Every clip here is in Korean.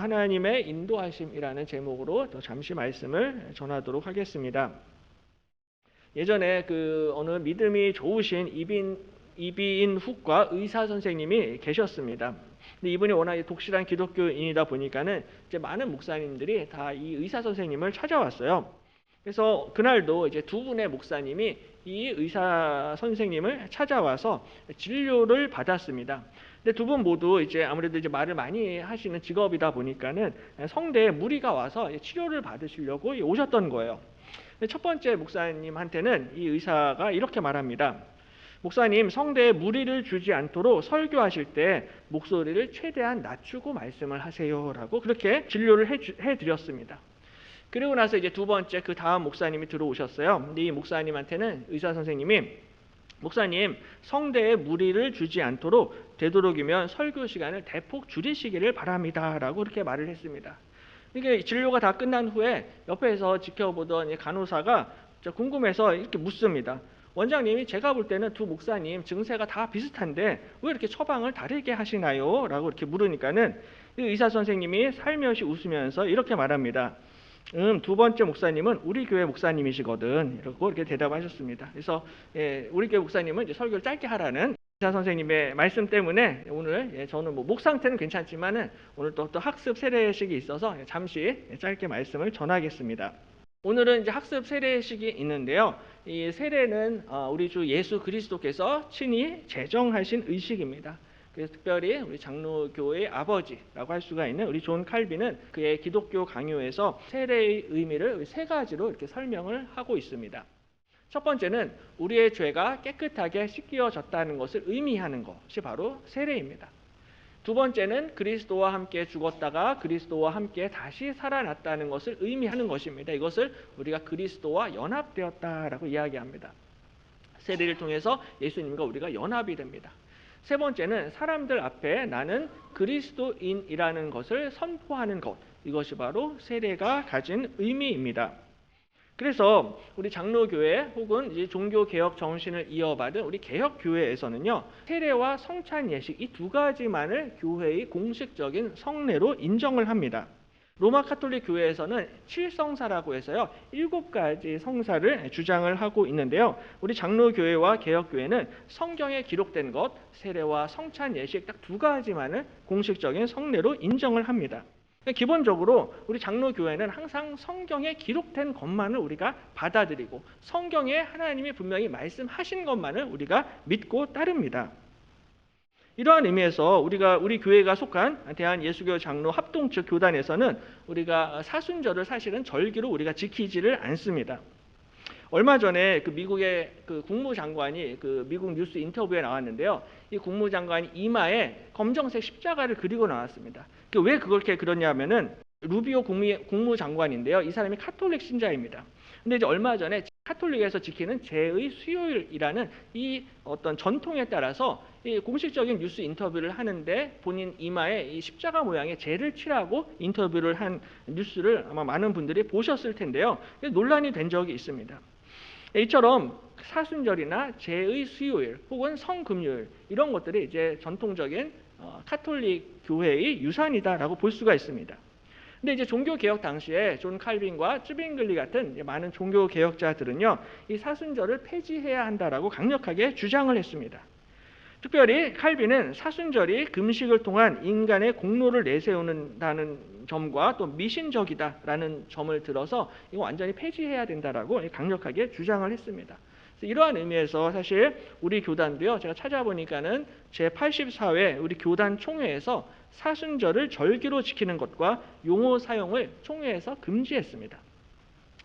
하나님의 인도하심이라는 제목으로 또 잠시 말씀을 전하도록 하겠습니다. 예전에 어느 믿음이 좋으신 이비인 훅과 의사 선생님이 계셨습니다. 근데 이분이 워낙 독실한 기독교인이다 보니까는 이제 많은 목사님들이 다 이 의사 선생님을 찾아왔어요. 그래서 그날도 이제 두 분의 목사님이 이 의사 선생님을 찾아와서 진료를 받았습니다. 근데 두 분 모두 이제 아무래도 이제 말을 많이 하시는 직업이다 보니까는 성대에 무리가 와서 치료를 받으시려고 오셨던 거예요. 첫 번째 목사님한테는 이 의사가 이렇게 말합니다. 목사님, 성대에 무리를 주지 않도록 설교하실 때 목소리를 최대한 낮추고 말씀을 하세요라고 그렇게 진료를 해드렸습니다. 그리고 나서 이제 두 번째 그 다음 목사님이 들어오셨어요. 근데 이 목사님한테는 의사 선생님이 목사님, 성대에 무리를 주지 않도록 되도록이면 설교 시간을 대폭 줄이시기를 바랍니다라고 그렇게 말을 했습니다. 이게 진료가 다 끝난 후에 옆에서 지켜보던 간호사가 궁금해서 이렇게 묻습니다. 원장님이 제가 볼 때는 두 목사님 증세가 다 비슷한데 왜 이렇게 처방을 다르게 하시나요? 라고 이렇게 물으니까는 의사 선생님이 살며시 웃으면서 이렇게 말합니다. 두 번째 목사님은 우리 교회 목사님이시거든. 이렇게 대답하셨습니다. 그래서 우리 교회 목사님은 이제 설교를 짧게 하라는 의사 선생님의 말씀 때문에 오늘 저는 목 상태는 괜찮지만은 오늘 또 학습 세례식이 있어서 잠시 짧게 말씀을 전하겠습니다. 오늘은 이제 학습 세례식이 있는데요. 이 세례는 우리 주 예수 그리스도께서 친히 제정하신 의식입니다. 그래서 특별히 우리 장로교의 아버지라고 할 수가 있는 우리 존 칼빈은 그의 기독교 강요에서 세례의 의미를 세 가지로 이렇게 설명을 하고 있습니다. 첫 번째는 우리의 죄가 깨끗하게 씻겨졌다는 것을 의미하는 것이 바로 세례입니다. 두 번째는 그리스도와 함께 죽었다가 그리스도와 함께 다시 살아났다는 것을 의미하는 것입니다. 이것을 우리가 그리스도와 연합되었다라고 이야기합니다. 세례를 통해서 예수님과 우리가 연합이 됩니다. 세 번째는 사람들 앞에 나는 그리스도인이라는 것을 선포하는 것, 이것이 바로 세례가 가진 의미입니다. 그래서 우리 장로교회 혹은 이제 종교개혁 정신을 이어받은 우리 개혁교회에서는요, 세례와 성찬 예식 이 두 가지만을 교회의 공식적인 성례로 인정을 합니다. 로마 카톨릭 교회에서는 7성사라고 해서요 7가지 성사를 주장을 하고 있는데요. 우리 장로교회와 개혁교회는 성경에 기록된 것, 세례와 성찬 예식 딱 두 가지만을 공식적인 성례로 인정을 합니다. 기본적으로 우리 장로교회는 항상 성경에 기록된 것만을 우리가 받아들이고 성경에 하나님이 분명히 말씀하신 것만을 우리가 믿고 따릅니다. 이러한 의미에서 우리 교회가 속한 대한예수교 장로 합동 측 교단에서는 우리가 사순절을 사실은 절기로 우리가 지키지를 않습니다. 얼마 전에 미국의 국무장관이 미국 뉴스 인터뷰에 나왔는데요. 이 국무장관이 이마에 검정색 십자가를 그리고 나왔습니다. 왜 그렇게 그러냐면은 루비오 국무장관인데요. 이 사람이 카톨릭 신자입니다. 근데 이제 얼마 전에 카톨릭에서 지키는 제의 수요일이라는 이 어떤 전통에 따라서 이 공식적인 뉴스 인터뷰를 하는데 본인 이마에 이 십자가 모양의 제를 칠하고 인터뷰를 한 뉴스를 아마 많은 분들이 보셨을 텐데요. 논란이 된 적이 있습니다. 이처럼 사순절이나 제의 수요일 혹은 성금요일 이런 것들이 이제 전통적인 카톨릭 교회의 유산이다라고 볼 수가 있습니다. 근데 이제 종교개혁 당시에 존 칼빈과 쯔빙글리 같은 많은 종교개혁자들은요, 이 사순절을 폐지해야 한다라고 강력하게 주장을 했습니다. 특별히 칼빈은 사순절이 금식을 통한 인간의 공로를 내세우는다는 점과 또 미신적이다라는 점을 들어서 이거 완전히 폐지해야 된다라고 강력하게 주장을 했습니다. 이러한 의미에서 사실 우리 교단도요, 제가 찾아보니까는 제84회 우리 교단 총회에서 사순절을 절기로 지키는 것과 용어 사용을 총회에서 금지했습니다.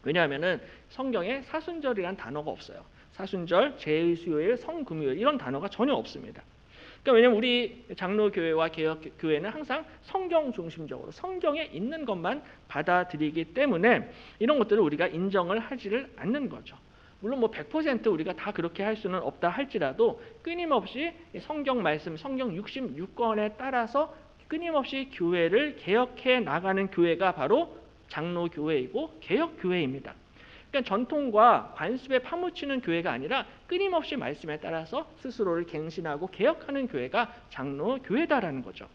왜냐하면은 성경에 사순절이란 단어가 없어요. 사순절, 제의 수요일, 성금요일 이런 단어가 전혀 없습니다. 그러니까 왜냐하면 우리 장로교회와 개혁교회는 항상 성경 중심적으로 성경에 있는 것만 받아들이기 때문에 이런 것들을 우리가 인정을 하지를 않는 거죠. 물론 100% 우리가 다 그렇게 할 수는 없다 할지라도 끊임없이 성경 말씀, 성경 66권에 따라서 끊임없이 교회를 개혁해 나가는 교회가 바로 장로교회이고 개혁교회입니다. 그러니까 전통과 관습에 파묻히는 교회가 아니라 끊임없이 말씀에 따라서 스스로를 갱신하고 개혁하는 교회가 장로교회다라는 거죠.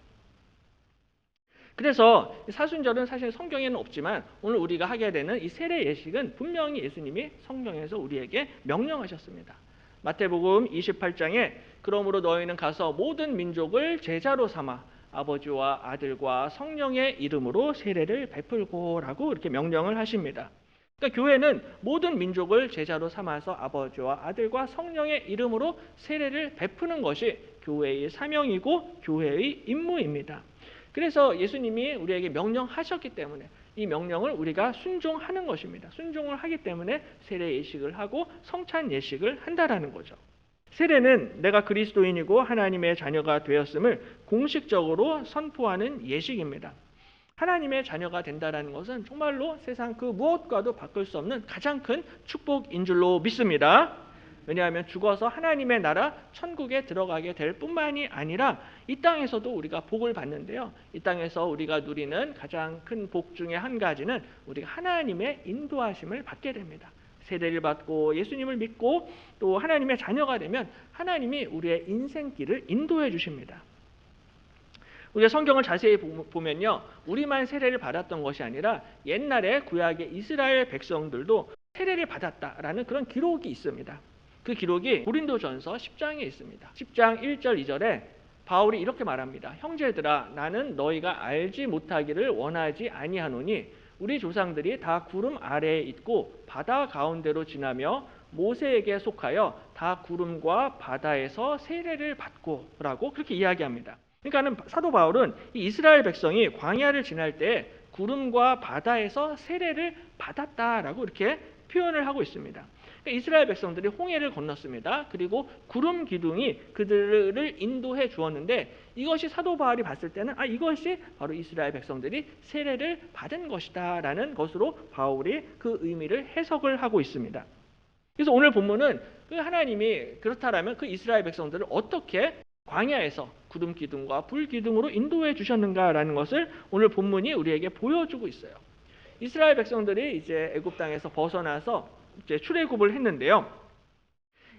그래서 사순절은 사실 성경에는 없지만 오늘 우리가 하게 되는 이 세례 예식은 분명히 예수님이 성경에서 우리에게 명령하셨습니다. 마태복음 28장에 그러므로 너희는 가서 모든 민족을 제자로 삼아 아버지와 아들과 성령의 이름으로 세례를 베풀고라고 이렇게 명령을 하십니다. 그러니까 교회는 모든 민족을 제자로 삼아서 아버지와 아들과 성령의 이름으로 세례를 베푸는 것이 교회의 사명이고 교회의 임무입니다. 그래서 예수님이 우리에게 명령하셨기 때문에 이 명령을 우리가 순종하는 것입니다. 순종을 하기 때문에 세례 예식을 하고 성찬 예식을 한다라는 거죠. 세례는 내가 그리스도인이고 하나님의 자녀가 되었음을 공식적으로 선포하는 예식입니다. 하나님의 자녀가 된다는 것은 정말로 세상 그 무엇과도 바꿀 수 없는 가장 큰 축복인 줄로 믿습니다. 왜냐하면 죽어서 하나님의 나라 천국에 들어가게 될 뿐만이 아니라 이 땅에서도 우리가 복을 받는데요. 이 땅에서 우리가 누리는 가장 큰 복 중에 한 가지는 우리가 하나님의 인도하심을 받게 됩니다. 세례를 받고 예수님을 믿고 또 하나님의 자녀가 되면 하나님이 우리의 인생길을 인도해 주십니다. 우리가 성경을 자세히 보면요. 우리만 세례를 받았던 것이 아니라 옛날에 구약의 이스라엘 백성들도 세례를 받았다라는 그런 기록이 있습니다. 그 기록이 고린도전서 10장에 있습니다. 10장 1절 2절에 바울이 이렇게 말합니다. 형제들아 나는 너희가 알지 못하기를 원하지 아니하노니 우리 조상들이 다 구름 아래에 있고 바다 가운데로 지나며 모세에게 속하여 다 구름과 바다에서 세례를 받고라고 그렇게 이야기합니다. 그러니까는 사도 바울은 이 이스라엘 백성이 광야를 지날 때 구름과 바다에서 세례를 받았다라고 이렇게 표현을 하고 있습니다. 그러니까 이스라엘 백성들이 홍해를 건넜습니다. 그리고 구름 기둥이 그들을 인도해 주었는데 이것이 사도 바울이 봤을 때는 이것이 바로 이스라엘 백성들이 세례를 받은 것이다라는 것으로 바울이 그 의미를 해석을 하고 있습니다. 그래서 오늘 본문은 그 하나님이 그렇다라면 그 이스라엘 백성들을 어떻게 광야에서 구름 기둥과 불 기둥으로 인도해 주셨는가라는 것을 오늘 본문이 우리에게 보여주고 있어요. 이스라엘 백성들이 이제 애굽 땅에서 벗어나서 이제 출애굽을 했는데요.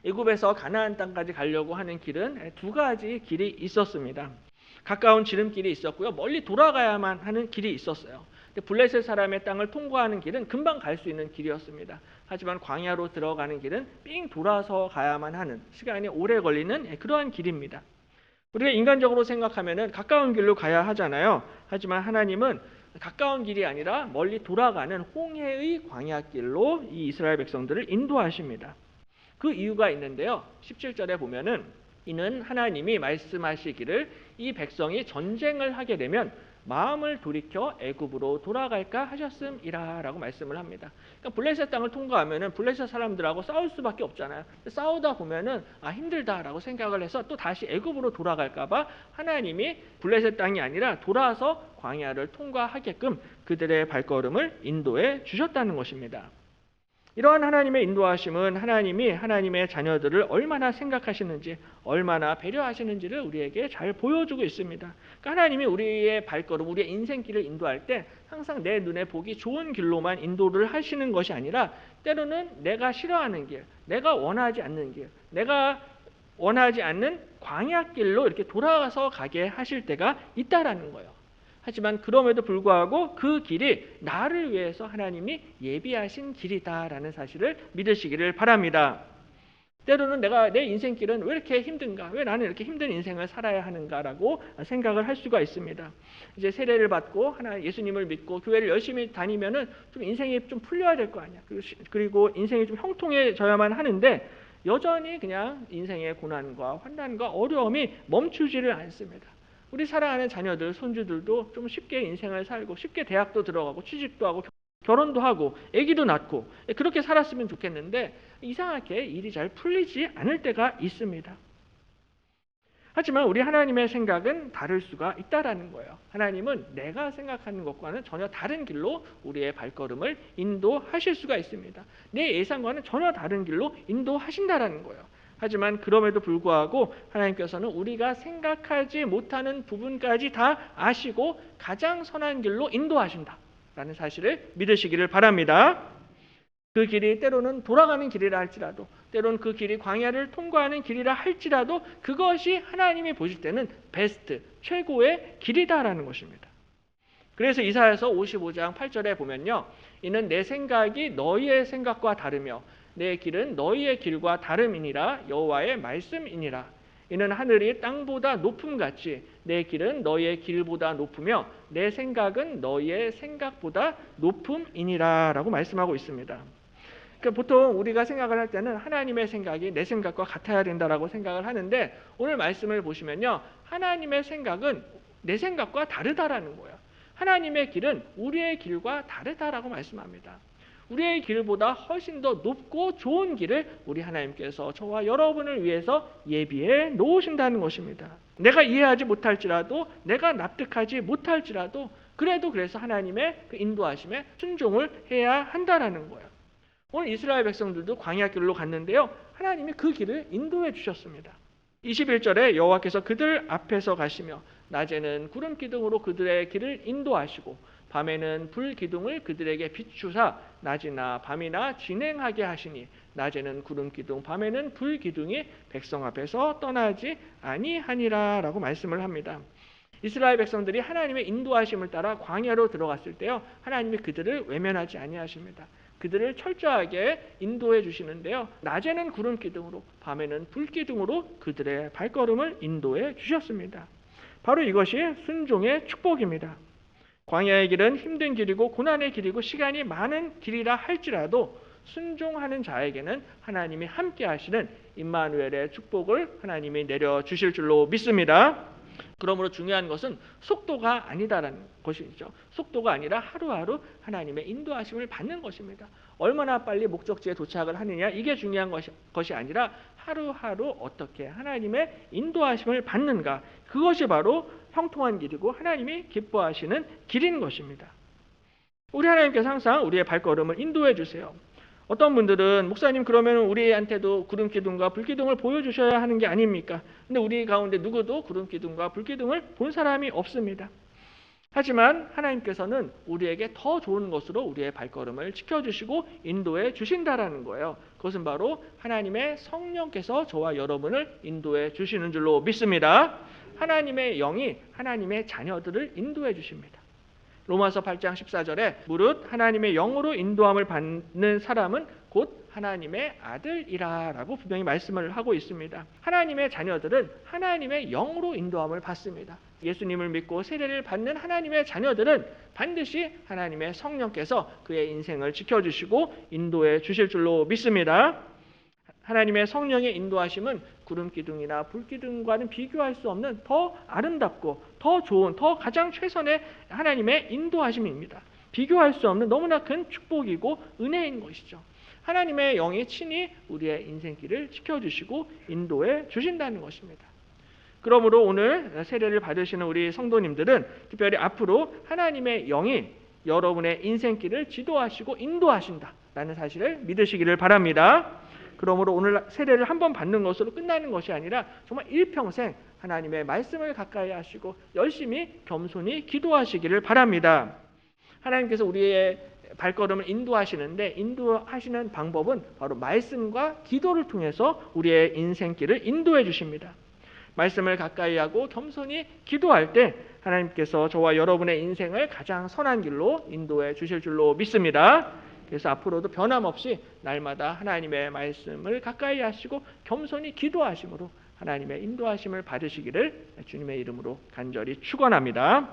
애굽에서 가나안 땅까지 가려고 하는 길은 두 가지 길이 있었습니다. 가까운 지름길이 있었고요. 멀리 돌아가야만 하는 길이 있었어요. 블레셋 사람의 땅을 통과하는 길은 금방 갈 수 있는 길이었습니다. 하지만 광야로 들어가는 길은 삥 돌아서 가야만 하는 시간이 오래 걸리는 그러한 길입니다. 우리가 인간적으로 생각하면은 가까운 길로 가야 하잖아요. 하지만 하나님은 가까운 길이 아니라 멀리 돌아가는 홍해의 광야길로 이 이스라엘 백성들을 인도하십니다. 그 이유가 있는데요. 17절에 보면은 이는 하나님이 말씀하시기를 이 백성이 전쟁을 하게 되면 마음을 돌이켜 애굽으로 돌아갈까 하셨음이라라고 말씀을 합니다. 그러니까 블레셋 땅을 통과하면은 블레셋 사람들하고 싸울 수밖에 없잖아요. 싸우다 보면은 힘들다라고 생각을 해서 또 다시 애굽으로 돌아갈까봐 하나님이 블레셋 땅이 아니라 돌아서 광야를 통과하게끔 그들의 발걸음을 인도해 주셨다는 것입니다. 이러한 하나님의 인도하심은 하나님이 하나님의 자녀들을 얼마나 생각하시는지, 얼마나 배려하시는지를 우리에게 잘 보여주고 있습니다. 그러니까 하나님이 우리의 발걸음, 우리의 인생길을 인도할 때 항상 내 눈에 보기 좋은 길로만 인도를 하시는 것이 아니라 때로는 내가 싫어하는 길, 내가 원하지 않는 길, 내가 원하지 않는 광야길로 이렇게 돌아가서 가게 하실 때가 있다라는 거예요. 하지만 그럼에도 불구하고 그 길이 나를 위해서 하나님이 예비하신 길이다라는 사실을 믿으시기를 바랍니다. 때로는 내 인생길은 왜 이렇게 힘든가? 왜 나는 이렇게 힘든 인생을 살아야 하는가라고 생각을 할 수가 있습니다. 이제 세례를 받고 예수님을 믿고 교회를 열심히 다니면은 좀 인생이 좀 풀려야 될 거 아니야. 그리고 인생이 좀 형통해져야만 하는데 여전히 그냥 인생의 고난과 환난과 어려움이 멈추지를 않습니다. 우리 사랑하는 자녀들, 손주들도 좀 쉽게 인생을 살고 쉽게 대학도 들어가고 취직도 하고 결혼도 하고 아기도 낳고 그렇게 살았으면 좋겠는데 이상하게 일이 잘 풀리지 않을 때가 있습니다. 하지만 우리 하나님의 생각은 다를 수가 있다라는 거예요. 하나님은 내가 생각하는 것과는 전혀 다른 길로 우리의 발걸음을 인도하실 수가 있습니다. 내 예상과는 전혀 다른 길로 인도하신다라는 거예요. 하지만 그럼에도 불구하고 하나님께서는 우리가 생각하지 못하는 부분까지 다 아시고 가장 선한 길로 인도하신다라는 사실을 믿으시기를 바랍니다. 그 길이 때로는 돌아가는 길이라 할지라도 때로는 그 길이 광야를 통과하는 길이라 할지라도 그것이 하나님이 보실 때는 베스트, 최고의 길이다라는 것입니다. 그래서 이사야서 55장 8절에 보면요. 이는 내 생각이 너희의 생각과 다르며 내 길은 너희의 길과 다름이니라 여호와의 말씀이니라. 이는 하늘이 땅보다 높음같이 내 길은 너희의 길보다 높으며 내 생각은 너희의 생각보다 높음이니라 라고 말씀하고 있습니다. 그러니까 보통 우리가 생각을 할 때는 하나님의 생각이 내 생각과 같아야 된다라고 생각을 하는데 오늘 말씀을 보시면요. 하나님의 생각은 내 생각과 다르다라는 거예요. 하나님의 길은 우리의 길과 다르다라고 말씀합니다. 우리의 길보다 훨씬 더 높고 좋은 길을 우리 하나님께서 저와 여러분을 위해서 예비해 놓으신다는 것입니다. 내가 이해하지 못할지라도 내가 납득하지 못할지라도 그래서 하나님의 그 인도하심에 순종을 해야 한다라는 거예요. 오늘 이스라엘 백성들도 광야 길로 갔는데요. 하나님이 그 길을 인도해 주셨습니다. 21절에 여호와께서 그들 앞에서 가시며 낮에는 구름 기둥으로 그들의 길을 인도하시고 밤에는 불 기둥을 그들에게 비추사 낮이나 밤이나 진행하게 하시니 낮에는 구름 기둥 밤에는 불 기둥이 백성 앞에서 떠나지 아니하니라 라고 말씀을 합니다. 이스라엘 백성들이 하나님의 인도하심을 따라 광야로 들어갔을 때요. 하나님이 그들을 외면하지 아니하십니다. 그들을 철저하게 인도해 주시는데요. 낮에는 구름 기둥으로 밤에는 불 기둥으로 그들의 발걸음을 인도해 주셨습니다. 바로 이것이 순종의 축복입니다. 광야의 길은 힘든 길이고 고난의 길이고 시간이 많은 길이라 할지라도 순종하는 자에게는 하나님이 함께 하시는 임마누엘의 축복을 하나님이 내려주실 줄로 믿습니다. 그러므로 중요한 것은 속도가 아니다라는 것이죠. 속도가 아니라 하루하루 하나님의 인도하심을 받는 것입니다. 얼마나 빨리 목적지에 도착을 하느냐 이게 중요한 것이 아니라 하루하루 어떻게 하나님의 인도하심을 받는가 그것이 바로 형통한 길이고 하나님이 기뻐하시는 길인 것입니다. 우리 하나님께서 항상 우리의 발걸음을 인도해 주세요. 어떤 분들은 목사님 그러면 우리한테도 구름 기둥과 불 기둥을 보여주셔야 하는 게 아닙니까? 근데 우리 가운데 누구도 구름 기둥과 불 기둥을 본 사람이 없습니다. 하지만 하나님께서는 우리에게 더 좋은 것으로 우리의 발걸음을 지켜주시고 인도해 주신다라는 거예요. 그것은 바로 하나님의 성령께서 저와 여러분을 인도해 주시는 줄로 믿습니다. 하나님의 영이 하나님의 자녀들을 인도해 주십니다. 로마서 8장 14절에 무릇 하나님의 영으로 인도함을 받는 사람은 곧 하나님의 아들이라 라고 분명히 말씀을 하고 있습니다. 하나님의 자녀들은 하나님의 영으로 인도함을 받습니다. 예수님을 믿고 세례를 받는 하나님의 자녀들은 반드시 하나님의 성령께서 그의 인생을 지켜주시고 인도해 주실 줄로 믿습니다. 하나님의 성령의 인도하심은 구름 기둥이나 불 기둥과는 비교할 수 없는 더 아름답고 더 좋은 더 가장 최선의 하나님의 인도하심입니다. 비교할 수 없는 너무나 큰 축복이고 은혜인 것이죠. 하나님의 영이 친히 우리의 인생길을 지켜주시고 인도해 주신다는 것입니다. 그러므로 오늘 세례를 받으시는 우리 성도님들은 특별히 앞으로 하나님의 영이 여러분의 인생길을 지도하시고 인도하신다라는 사실을 믿으시기를 바랍니다. 그러므로 오늘 세례를 한 번 받는 것으로 끝나는 것이 아니라 정말 일평생 하나님의 말씀을 가까이 하시고 열심히 겸손히 기도하시기를 바랍니다. 하나님께서 우리의 발걸음을 인도하시는데 인도하시는 방법은 바로 말씀과 기도를 통해서 우리의 인생길을 인도해 주십니다. 말씀을 가까이 하고 겸손히 기도할 때 하나님께서 저와 여러분의 인생을 가장 선한 길로 인도해 주실 줄로 믿습니다. 그래서 앞으로도 변함없이 날마다 하나님의 말씀을 가까이 하시고 겸손히 기도하심으로 하나님의 인도하심을 받으시기를 주님의 이름으로 간절히 축원합니다.